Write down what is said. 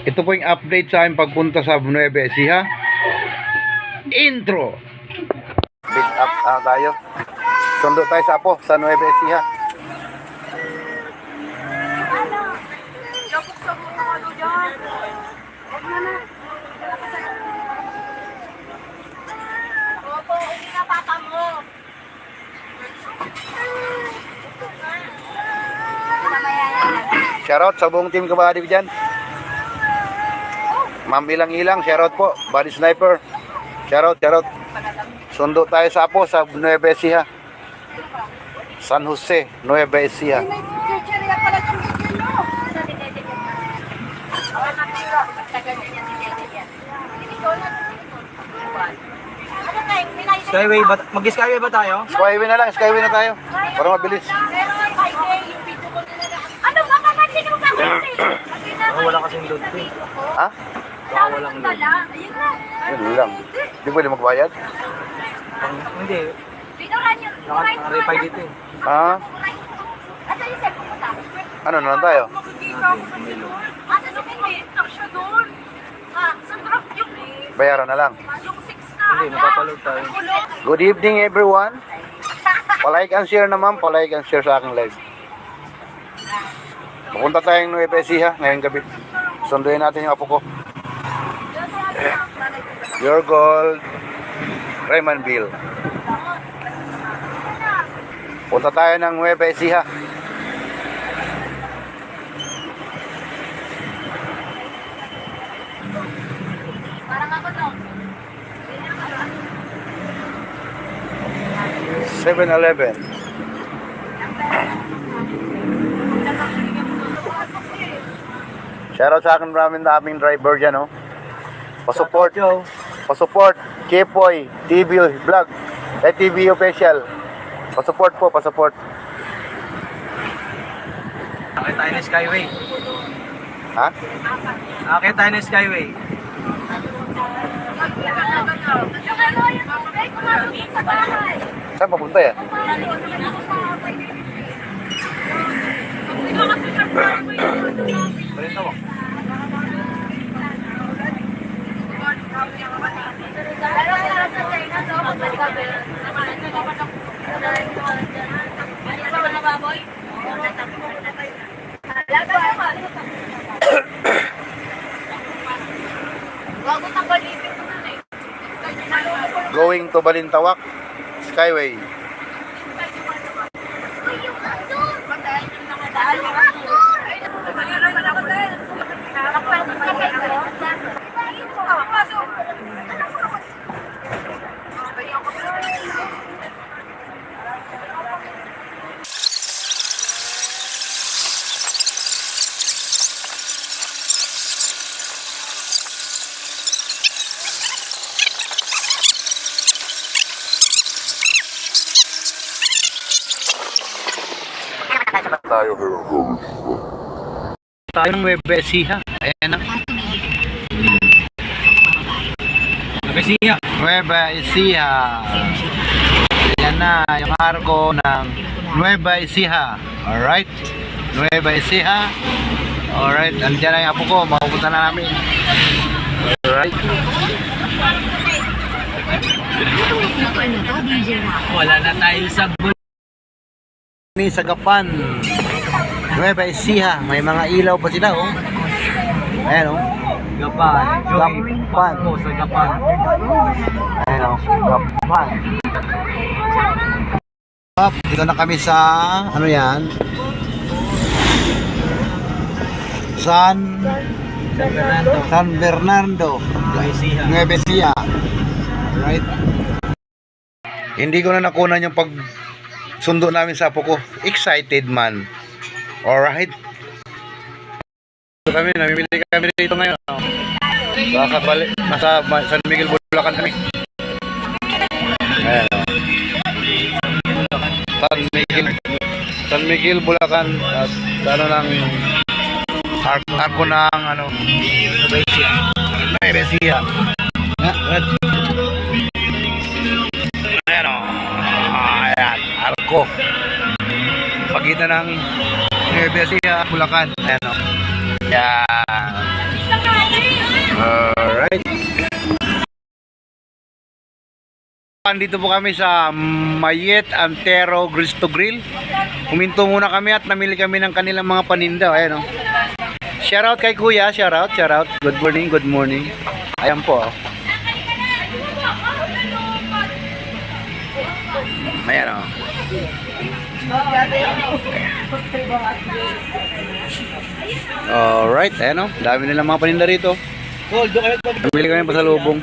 Ito po yung update sa akin pagpunta sa Nueva Ecija. Intro. Pick up tayo. Sundo tayo sa Apo sa Nueva Ecija. Shoutout sa buong team kabady ko dyan. Ma'am Ilang-Ilang, shoutout po. Body Sniper, shoutout. Sundo tayo sa Apo sa Nueva Ecija. San Jose, Nueva Ecija. Skyway ba? Mag-skyway ba tayo? Skyway na lang, skyway na tayo. Para mabilis. Ano ba naman sinong Wala kasing load ko. Ha? Walang load. Yun lang. Di pwede magbayad? Hindi. Naka-repay dito eh. Ha? Ano na lang tayo? Bayaran na lang. Hindi, napapaload tayo. Good evening everyone. Palike and share naman. Palike and share sa aking live. Pupunta tayong Nueva Ecija ngayong gabi. Sunduin natin yung apo ko. Your Gold Raymondville. Punta tayo ng Nueva Ecija. Parang ako to. 7-Eleven. Shoutout sa akin maraming driver dyan, oh. Pasupport, pasupport, Kepoy, TV Vlog, TV Official. Pasupport po, pasupport. Akit tayo ng skyway. Ha? Akit tayo ng skyway. Saan papunta yan? Balita mo. Going to Balintawak Skyway. Tayo ng Nueva Ecija. Ayan na. Nabesiya. Nueva Ecija. Ayan na yung arko ng Nueva Ecija. Alright. Nueva Ecija. Alright. Andiyan na yung apo ko. Mapupunta na namin. Alright. Wala na tayo sa Ni sa Gapan. Nueva Ecija. May mga ilaw pa sila, oh. Ayan, oh. Gapan. Gapan. Ko sa Gapan. Ayan, oh. Gapan. Dito na kami sa, ano yan? San Bernardo. Nueva Ecija. Alright. Hindi ko na nakunan yung sundo namin sa apo ko. Excited man. Alright. Namimili kami dito ngayon. Nasa San Miguel, Bulacan kami. Ayan, San Miguel, Bulacan. At ano lang arko ng ano Nueva Ecija. Ayan, ayan, arko pagitan ng Nueva Ecija at Bulacan. Ayan, o. Yan. Andito po kami sa Mayet Antero Gristo Grill. Huminto muna kami at namili kami ng kanilang mga paninda. Ayan o. Shoutout kay Kuya. Shoutout. Good morning, good morning. Ayan po. Ayan o. Alright, ayan o. Dami nilang mga paninda rito. Namili kami pa sa lubong.